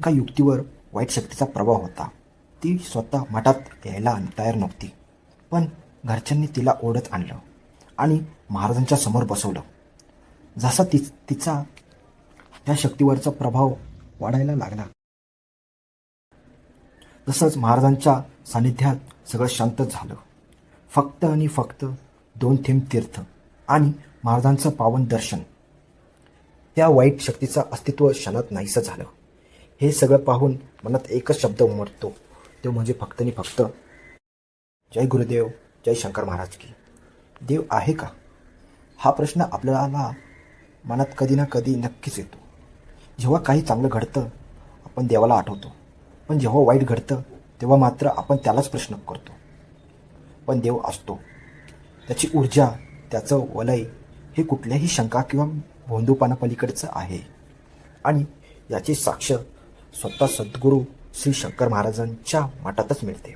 एका युक्तीवर वाईट शक्तीचा प्रभाव होता. ती स्वतः मठात यायला तयार नव्हती, पण घरच्यांनी तिला ओढत आणलं आणि महाराजांच्या समोर बसवलं. जसा तिचा त्या शक्तीवरचा प्रभाव वाढायला लागला, तसंच महाराजांच्या सानिध्यात सगळं शांत झालं. फक्त आणि फक्त 2 थेंब तीर्थ आणि महाराजांचं पावन दर्शन, त्या वाईट शक्तीचं अस्तित्व क्षणात नाहीसं झालं. हे सगळं पाहून मनात एकच शब्द उमटतो, तो म्हणजे फक्त आणि फक्त जय गुरुदेव, जय शंकर महाराज की. देव आहे का? हा प्रश्न आपल्याला मनात कधी ना कधी नक्कीच येतो. जेव्हा काही चांगलं घडतं आपण देवाला आठवतो, पण जेव्हा वाईट घडतं तेव्हा मात्र आपण त्यालाच प्रश्न करतो. पण देव असतो, त्याची ऊर्जा, त्याचं वलय हे कुठल्याही शंका किंवा भोंदूपणापलीकडचं आहे. आणि याची साक्ष स्वतः सद्गुरू श्री शंकर महाराजांच्या मठातच मिळते.